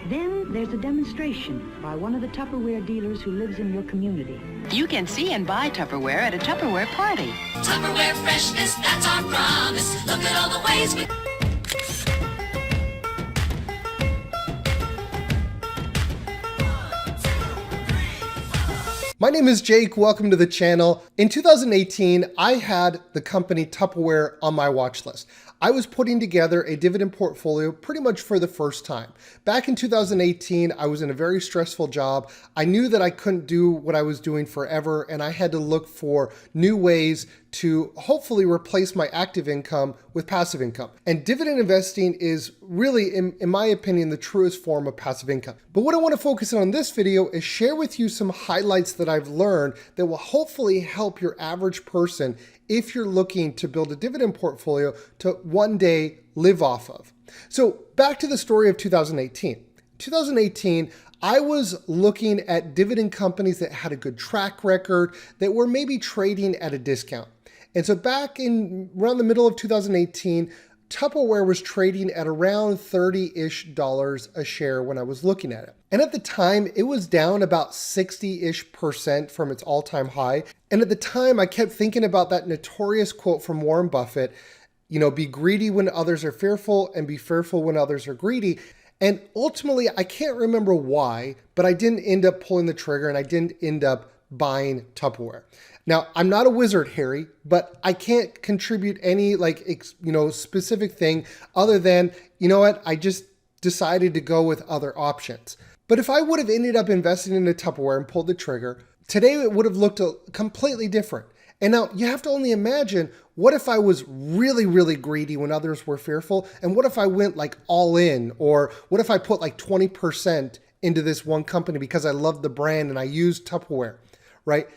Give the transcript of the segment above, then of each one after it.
Then there's a demonstration by one of the Tupperware dealers who lives in your community. You can see and buy Tupperware at a Tupperware party. Tupperware freshness, that's our promise. Look at all the ways we... My name is Jake, welcome to the channel. In 2018, I had the company Tupperware on my watch list. I was putting together a dividend portfolio pretty much for the first time. Back in 2018, I was in a very stressful job. I knew that I couldn't do what I was doing forever, and I had to look for new ways to hopefully replace my active income with passive income. And dividend investing is really, in my opinion, the truest form of passive income. But what I want to focus on in this video is share with you some highlights that I've learned that will hopefully help your average person if you're looking to build a dividend portfolio to one day live off of. So back to the story of 2018. 2018, I was looking at dividend companies that had a good track record, that were maybe trading at a discount. And so back in around the middle of 2018, Tupperware was trading at around $30-ish a share when I was looking at it. And at the time, it was down about 60-ish% from its all-time high. And at the time, I kept thinking about that notorious quote from Warren Buffett, you know, be greedy when others are fearful and be fearful when others are greedy. And ultimately, I can't remember why, but I didn't end up pulling the trigger and I didn't end up buying Tupperware. Now, I'm not a wizard, Harry, but I can't contribute any specific thing other than, you know what, I just decided to go with other options. But if I would have ended up investing in a Tupperware and pulled the trigger, today it would have looked completely different. And now you have to only imagine, what if I was really, really greedy when others were fearful? And what if I went like all in? Or what if I put like 20% into this one company because I love the brand and I use Tupperware, right?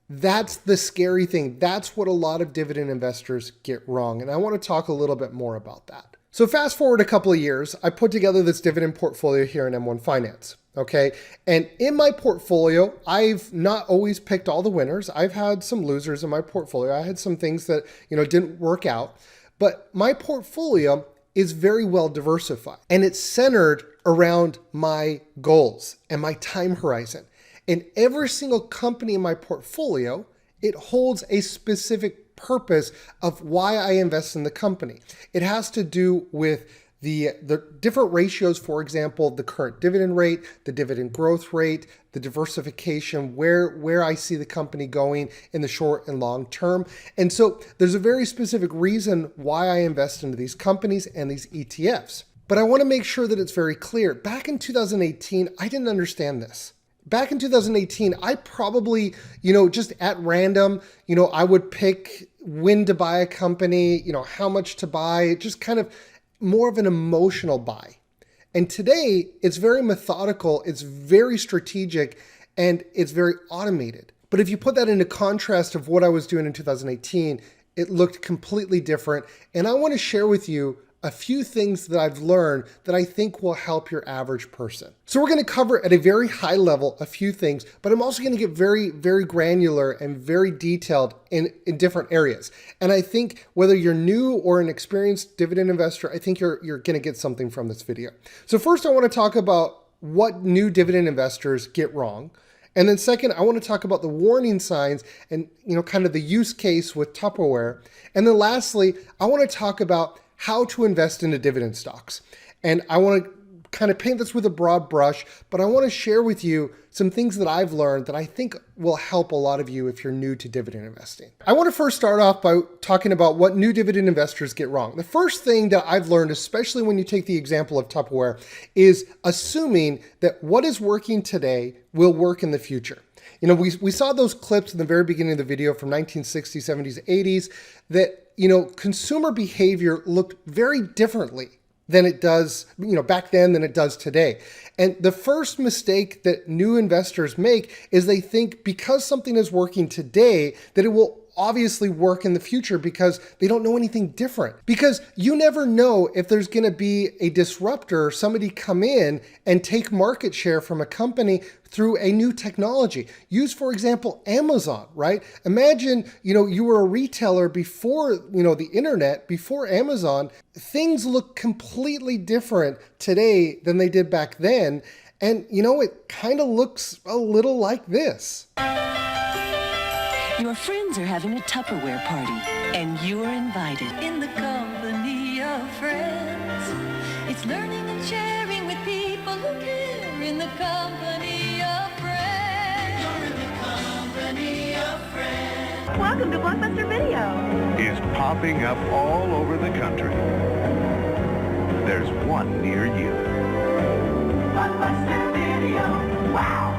That's the scary thing. That's what a lot of dividend investors get wrong. And I want to talk a little bit more about that. So fast forward a couple of years, I put together this dividend portfolio here in M1 Finance. Okay. And in my portfolio, I've not always picked all the winners. I've had some losers in my portfolio. I had some things that, didn't work out, but my portfolio is very well diversified and it's centered around my goals and my time horizon. In every single company in my portfolio, it holds a specific purpose of why I invest in the company. It has to do with the different ratios, for example, the current dividend rate, the dividend growth rate, the diversification, where I see the company going in the short and long term. And so there's a very specific reason why I invest into these companies and these ETFs. But I want to make sure that it's very clear. Back in 2018, I didn't understand this. Back in 2018, I probably, just at random, I would pick when to buy a company, how much to buy, just kind of more of an emotional buy. And today, it's very methodical, it's very strategic, and it's very automated. But if you put that into contrast of what I was doing in 2018, it looked completely different. And I want to share with you a few things that I've learned that I think will help your average person. So we're going to cover at a very high level a few things, but I'm also going to get very, very granular and very detailed in different areas. And I think whether you're new or an experienced dividend investor, I think you're going to get something from this video. So first, I want to talk about what new dividend investors get wrong. And then second, I want to talk about the warning signs and, kind of the use case with Tupperware. And then lastly, I want to talk about how to invest into dividend stocks. And I want to kind of paint this with a broad brush, but I want to share with you some things that I've learned that I think will help a lot of you if you're new to dividend investing. I want to first start off by talking about what new dividend investors get wrong. The first thing that I've learned, especially when you take the example of Tupperware, is assuming that what is working today will work in the future. We saw those clips in the very beginning of the video from 1960s, 70s, 80s that, consumer behavior looked very differently than it does, back then than it does today. And the first mistake that new investors make is they think because something is working today, that it will obviously work in the future because they don't know anything different. Because you never know if there's going to be a disruptor, somebody come in and take market share from a company through a new technology. Use, for example, Amazon, right? Imagine, you were a retailer before, the internet, before Amazon. Things look completely different today than they did back then. And, it kind of looks a little like this. Your friends are having a Tupperware party, and you're invited. In the company of friends, it's learning and sharing with people who care. In the company of friends, you're in the company of friends. Welcome to Blockbuster Video. Is popping up all over the country. There's one near you. Blockbuster Video. Wow!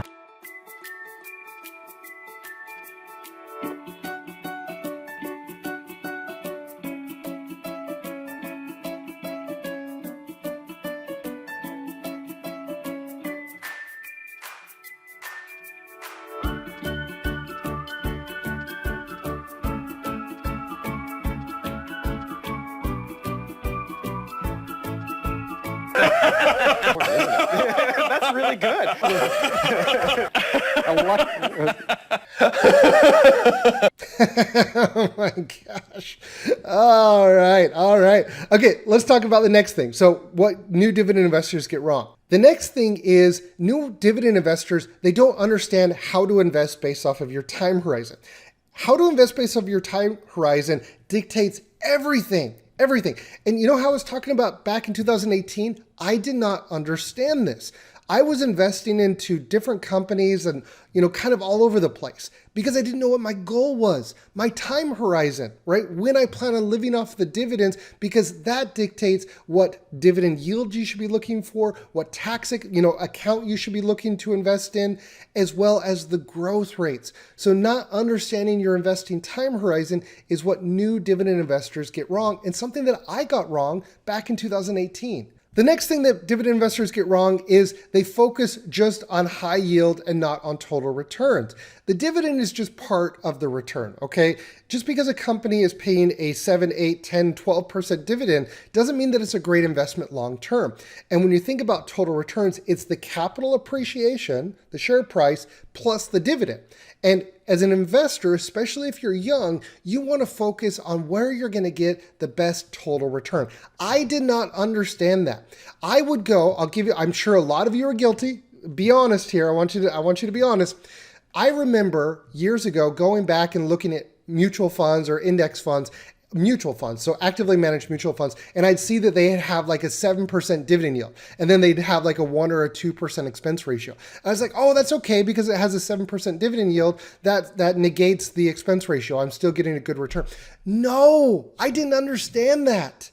That's really good. Oh my gosh. All right. Okay, let's talk about the next thing. So what new dividend investors get wrong. The next thing is new dividend investors, they don't understand how to invest based off of your time horizon. How to invest based off your time horizon dictates everything. And how I was talking about back in 2018? I did not understand this. I was investing into different companies and, kind of all over the place because I didn't know what my goal was, my time horizon, right? When I plan on living off the dividends, because that dictates what dividend yield you should be looking for, what tax, account you should be looking to invest in, as well as the growth rates. So not understanding your investing time horizon is what new dividend investors get wrong, and something that I got wrong back in 2018. The next thing that dividend investors get wrong is they focus just on high yield and not on total returns. The dividend is just part of the return, okay? Just because a company is paying a 7, 8, 10, 12% dividend doesn't mean that it's a great investment long term. And when you think about total returns, it's the capital appreciation, the share price, plus the dividend. And as an investor, especially if you're young, you want to focus on where you're going to get the best total return. I did not understand that. I would go, I'm sure a lot of you are guilty. Be honest here. I want you to be honest. I remember years ago going back and looking at mutual funds or index funds, so actively managed mutual funds, and I'd see that they have like a 7% dividend yield, and then they'd have like a 1 or a 2% expense ratio. I was like, oh, that's okay because it has a 7% dividend yield. That negates the expense ratio. I'm still getting a good return. No, I didn't understand that.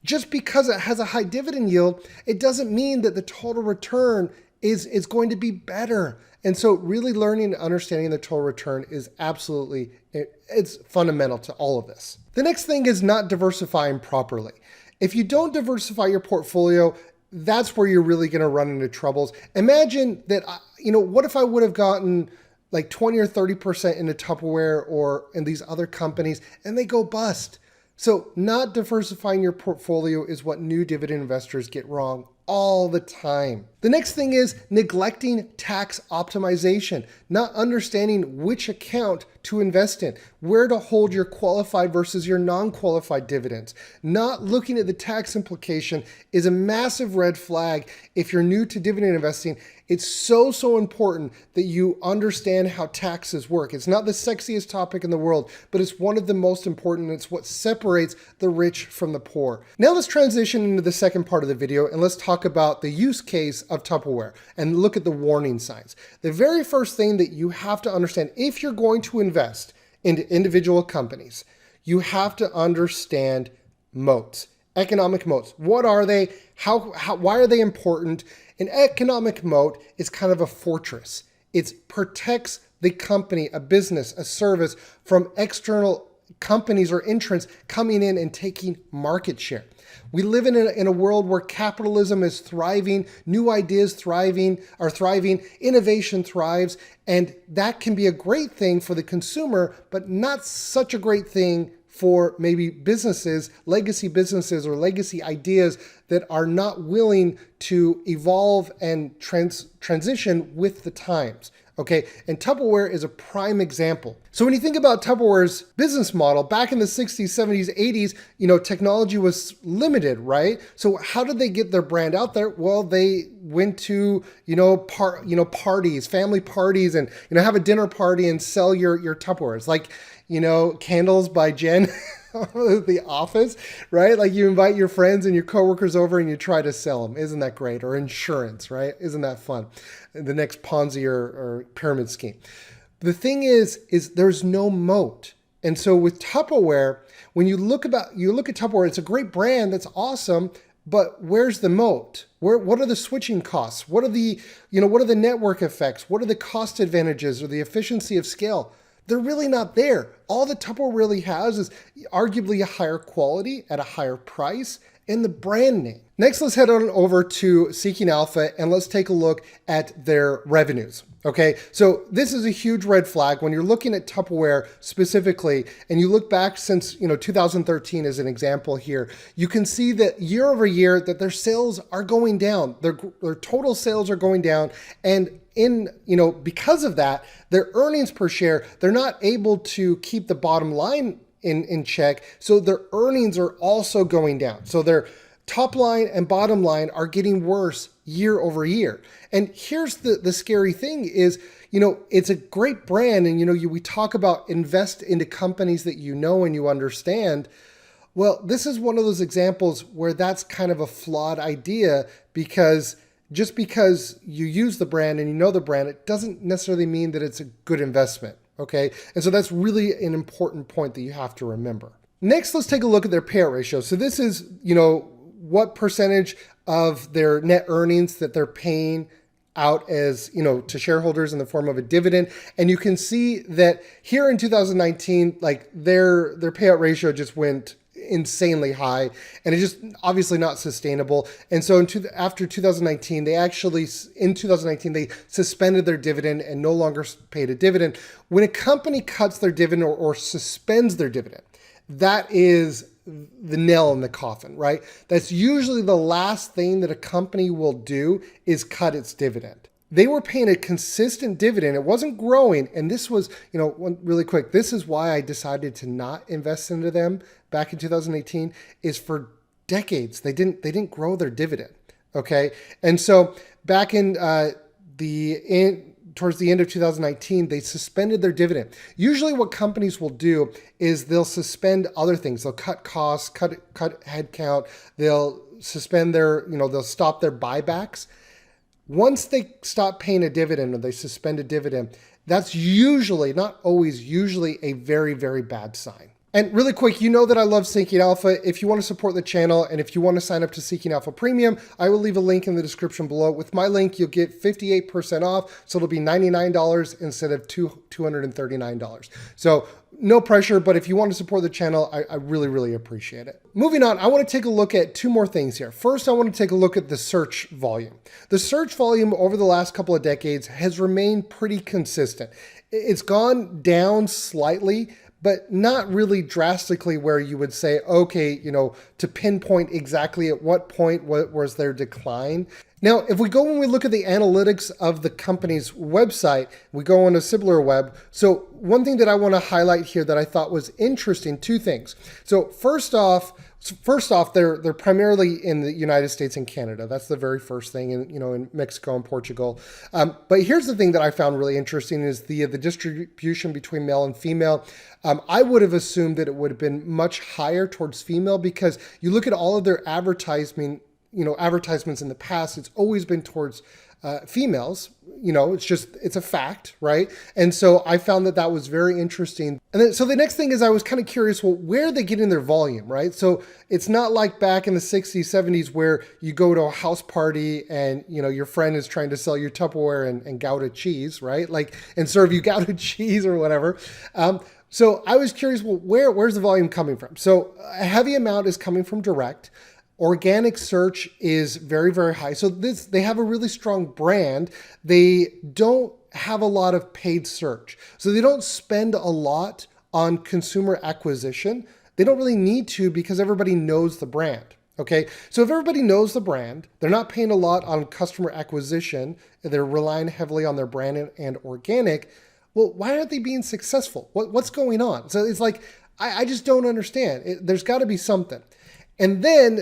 Just because it has a high dividend yield, it doesn't mean that the total return is going to be better. And so really learning and understanding the total return is absolutely, it's fundamental to all of this. The next thing is not diversifying properly. If you don't diversify your portfolio, that's where you're really going to run into troubles. Imagine that, what if I would have gotten like 20 or 30% into Tupperware or in these other companies and they go bust? So not diversifying your portfolio is what new dividend investors get wrong all the time. The next thing is neglecting tax optimization, not understanding which account to invest in, where to hold your qualified versus your non-qualified dividends. Not looking at the tax implication is a massive red flag if you're new to dividend investing. It's so important that you understand how taxes work. It's not the sexiest topic in the world, but it's one of the most important. It's what separates the rich from the poor. Now let's transition into the second part of the video and let's talk about the use case of Tupperware and look at the warning signs. The very first thing that you have to understand if you're going to invest into individual companies, you have to understand moats, economic moats. What are they? Why are they important? An economic moat is kind of a fortress. It protects the company, a business, a service from external companies or entrants coming in and taking market share. We live in a world where capitalism is thriving, new ideas are thriving, innovation thrives, and that can be a great thing for the consumer, but not such a great thing for maybe businesses, or legacy ideas that are not willing to evolve and transition with the times. Okay, and Tupperware is a prime example. So when you think about Tupperware's business model, back in the 60s, 70s, 80s, technology was limited, right? So how did they get their brand out there? Well, they went to, parties, family parties, and, have a dinner party and sell your Tupperwares. Like, Candles by Jen, The Office, right? Like you invite your friends and your coworkers over and you try to sell them. Isn't that great? Or insurance, right? Isn't that fun? The next Ponzi or pyramid scheme. The thing is there's no moat. And so with Tupperware, when you look at Tupperware, it's a great brand. That's awesome. But where's the moat? What are the switching costs? What are the network effects? What are the cost advantages or the efficiency of scale? They're really not there. All the Tupperware really has is arguably a higher quality at a higher price and the brand name. Next, let's head on over to Seeking Alpha and let's take a look at their revenues. Okay, so this is a huge red flag when you're looking at Tupperware specifically, and you look back since 2013 as an example here. You can see that year over year that their sales are going down. Their total sales are going down, and because of that, their earnings per share, they're not able to keep the bottom line in check. So their earnings are also going down. So their top line and bottom line are getting worse year over year. And here's the scary thing is, it's a great brand. And, we talk about invest into companies that you know and you understand. Well, this is one of those examples where that's kind of a flawed idea, because just because you use the brand and you know the brand, it doesn't necessarily mean that it's a good investment. Okay. And so that's really an important point that you have to remember. Next, let's take a look at their payout ratio. So this is, what percentage of their net earnings that they're paying out as, to shareholders in the form of a dividend. And you can see that here in 2019, like their payout ratio just went insanely high, and it's just obviously not sustainable. And so after 2019, they suspended their dividend and no longer paid a dividend. When a company cuts their dividend or suspends their dividend, that is the nail in the coffin, right? That's usually the last thing that a company will do is cut its dividend. They were paying a consistent dividend. It wasn't growing. And this was, really quick, this is why I decided to not invest into them back in 2018, is for decades, they didn't grow their dividend. Okay. And so back towards the end of 2019, they suspended their dividend. Usually what companies will do is they'll suspend other things. They'll cut costs, cut headcount. They'll suspend they'll stop their buybacks. Once they stop paying a dividend or they suspend a dividend, that's usually, not always, usually a very, very bad sign. And really quick, that I love Seeking Alpha. If you want to support the channel and if you want to sign up to Seeking Alpha Premium, I will leave a link in the description below. With my link, you'll get 58% off. So it'll be $99 instead of $239. So no pressure, but if you want to support the channel, I really, really appreciate it. Moving on, I want to take a look at two more things here. First, I want to take a look at the search volume. The search volume over the last couple of decades has remained pretty consistent. It's gone down slightly, but not really drastically where you would say, okay, to pinpoint exactly at what point was their decline. Now, when we look at the analytics of the company's website, we go on to SimilarWeb. So one thing that I want to highlight here that I thought was interesting, two things. So first off, they're primarily in the United States and Canada. That's the very first thing, and in Mexico and Portugal. But here's the thing that I found really interesting is the distribution between male and female. I would have assumed that it would have been much higher towards female, because you look at all of their advertisements in the past, it's always been towards females. It's a fact, right? And so I found that was very interesting. And then, so the next thing is I was kind of curious, well, where are they getting their volume, right? So it's not like back in the 60s, 70s, where you go to a house party and, your friend is trying to sell you Tupperware and Gouda cheese, right? And serve you Gouda cheese or whatever. So I was curious, well, where's the volume coming from? So a heavy amount is coming from direct. Organic search is very, very high. So they have a really strong brand. They don't have a lot of paid search. So they don't spend a lot on consumer acquisition. They don't really need to because everybody knows the brand. Okay, so if everybody knows the brand, they're not paying a lot on customer acquisition, they're relying heavily on their brand and organic, well, why aren't they being successful? What's going on? So it's like, I just don't understand. There's got to be something. And then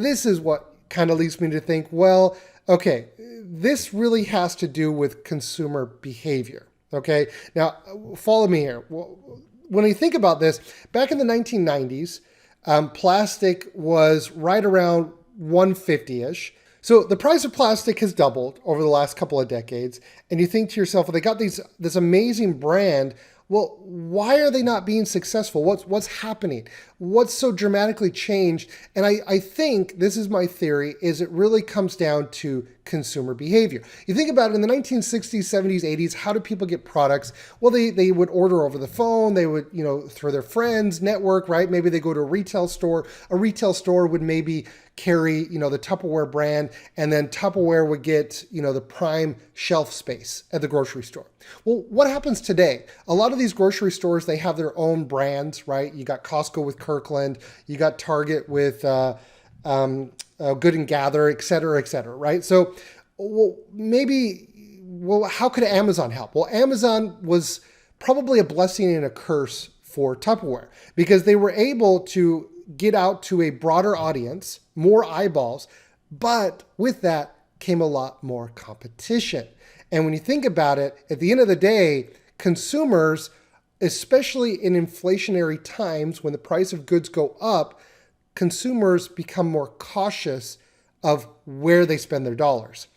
this is what kind of leads me to think, well, okay, this really has to do with consumer behavior. Okay, now follow me here. When you think about this, back in the 1990s, plastic was right around 150-ish. So the price of plastic has doubled over the last couple of decades. And you think to yourself, well, they got this amazing brand. Well, why are they not being successful? What's happening? What's so dramatically changed? And I think, this is my theory, is it really comes down to consumer behavior. You think about it, in the 1960s, 70s, 80s, how did people get products? Well, they would order over the phone. They would, through their friends, network, right? Maybe they go to a retail store. A retail store would maybe carry, the Tupperware brand, and then Tupperware would get, the prime shelf space at the grocery store. Well, what happens today? A lot of these grocery stores, they have their own brands, right? You got Costco with Kirkland, you got Target with Good and Gather, et cetera, right? So how could Amazon help? Well, Amazon was probably a blessing and a curse for Tupperware because they were able to get out to a broader audience, more eyeballs, but with that came a lot more competition. And when you think about it, at the end of the day, consumers, especially in inflationary times when the price of goods go up, consumers become more cautious of where they spend their dollars.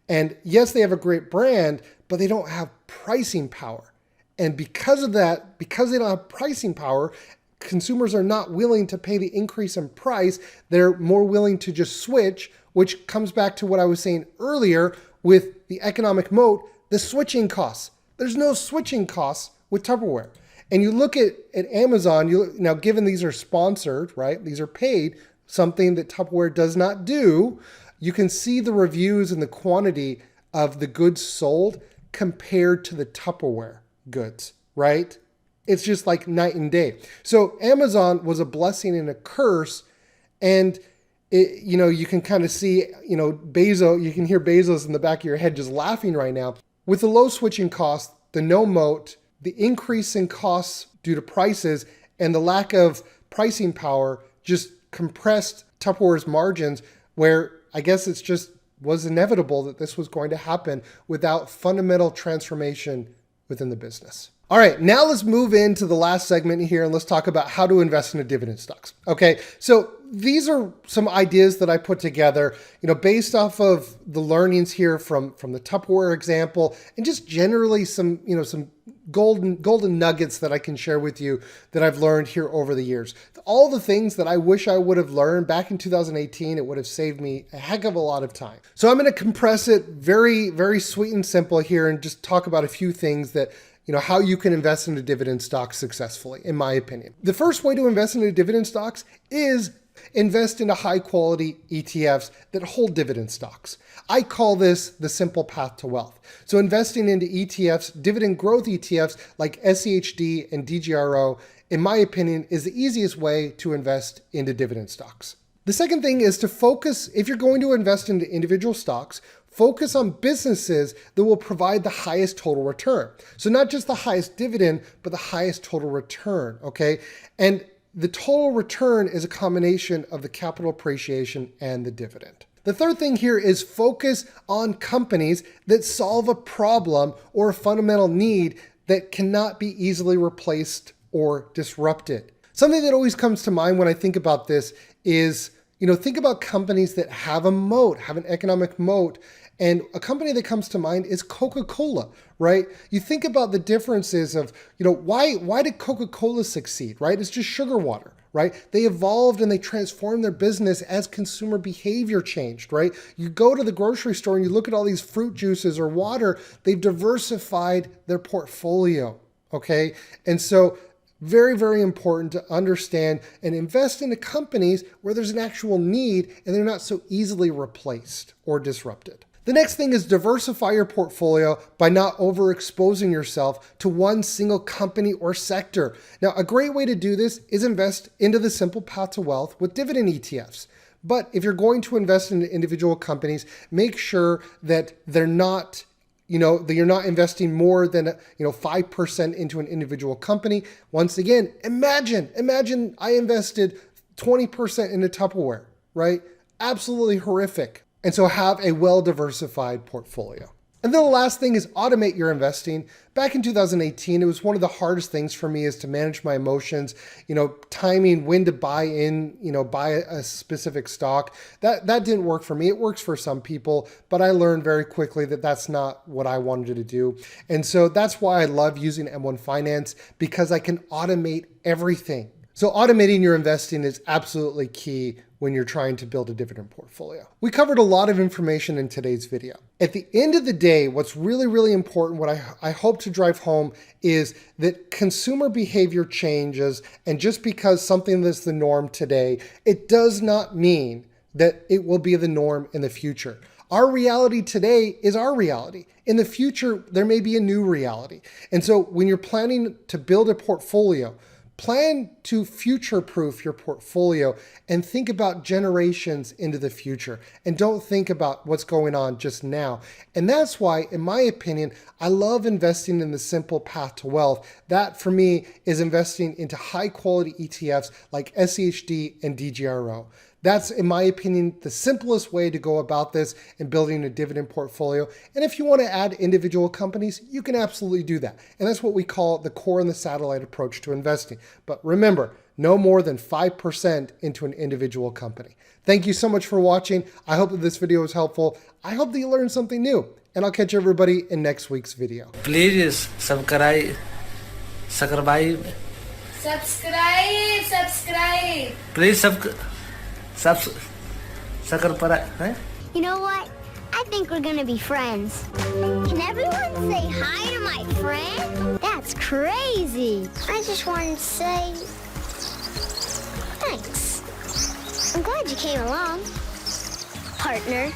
And yes, they have a great brand, but they don't have pricing power. And because of that, because they don't have pricing power, consumers are not willing to pay the increase in price. They're more willing to just switch, which comes back to what I was saying earlier with the economic moat, the switching costs. There's no switching costs with Tupperware. And you look at Amazon, now given these are sponsored, right? These are paid, something that Tupperware does not do. You can see the reviews and the quantity of the goods sold compared to the Tupperware goods, right? It's just like night and day. So Amazon was a blessing and a curse. And you can kind of see, Bezos, you can hear Bezos in the back of your head just laughing right now. With the low switching cost, the no moat, the increase in costs due to prices, and the lack of pricing power just compressed Tupperware's margins, where I guess it's just was inevitable that this was going to happen without fundamental transformation within the business. All right, now let's move into the last segment here and let's talk about how to invest in dividend stocks. Okay, so these are some ideas that I put together, based off of the learnings here from the Tupperware example, and just generally some golden nuggets that I can share with you that I've learned here over the years. All the things that I wish I would have learned back in 2018, it would have saved me a heck of a lot of time. So I'm going to compress it very, very sweet and simple here and just talk about a few things that how you can invest in a dividend stock successfully, in my opinion. The first way to invest in dividend stocks is invest into high quality ETFs that hold dividend stocks. I call this the simple path to wealth. So investing into ETFs, dividend growth ETFs like SEHD and DGRO, in my opinion, is the easiest way to invest into dividend stocks. The second thing is to focus, if you're going to invest into individual stocks, focus on businesses that will provide the highest total return. So not just the highest dividend, but the highest total return, okay? And the total return is a combination of the capital appreciation and the dividend. The third thing here is focus on companies that solve a problem or a fundamental need that cannot be easily replaced or disrupted. Something that always comes to mind when I think about this is, think about companies that have a moat, have an economic moat. And a company that comes to mind is Coca-Cola, right? You think about the differences of, why did Coca-Cola succeed, right? It's just sugar water, right? They evolved and they transformed their business as consumer behavior changed, right? You go to the grocery store and you look at all these fruit juices or water, they've diversified their portfolio, okay? And so Very, very important to understand and invest into companies where there's an actual need and they're not so easily replaced or disrupted. The next thing is diversify your portfolio by not overexposing yourself to one single company or sector. Now, a great way to do this is invest into the simple path to wealth with dividend ETFs. But if you're going to invest in individual companies, make sure that they're not that you're not investing more than 5% into an individual company. Once again, imagine I invested 20% into Tupperware, right? Absolutely horrific. And so have a well-diversified portfolio. And then the last thing is automate your investing. Back in 2018, it was one of the hardest things for me is to manage my emotions, timing when to buy in, buy a specific stock. That didn't work for me. It works for some people, but I learned very quickly that that's not what I wanted to do. And so that's why I love using M1 Finance, because I can automate everything. So automating your investing is absolutely key when you're trying to build a dividend portfolio. We covered a lot of information in today's video. At the end of the day, what's really, really important, what I hope to drive home is that consumer behavior changes, and just because something is the norm today, it does not mean that it will be the norm in the future. Our reality today is our reality. In the future, there may be a new reality. And so when you're planning to build a portfolio, plan to future-proof your portfolio and think about generations into the future, and don't think about what's going on just now. And that's why, in my opinion, I love investing in the simple path to wealth. That, for me, is investing into high-quality ETFs like SCHD and DGRO. That's, in my opinion, the simplest way to go about this in building a dividend portfolio. And if you want to add individual companies, you can absolutely do that. And that's what we call the core and the satellite approach to investing. But remember, no more than 5% into an individual company. Thank you so much for watching. I hope that this video was helpful. I hope that you learned something new. And I'll catch everybody in next week's video. Please subscribe. Please subscribe. You know what? I think we're gonna be friends. Can everyone say hi to my friend? That's crazy. I just wanted to say thanks. I'm glad you came along, partner.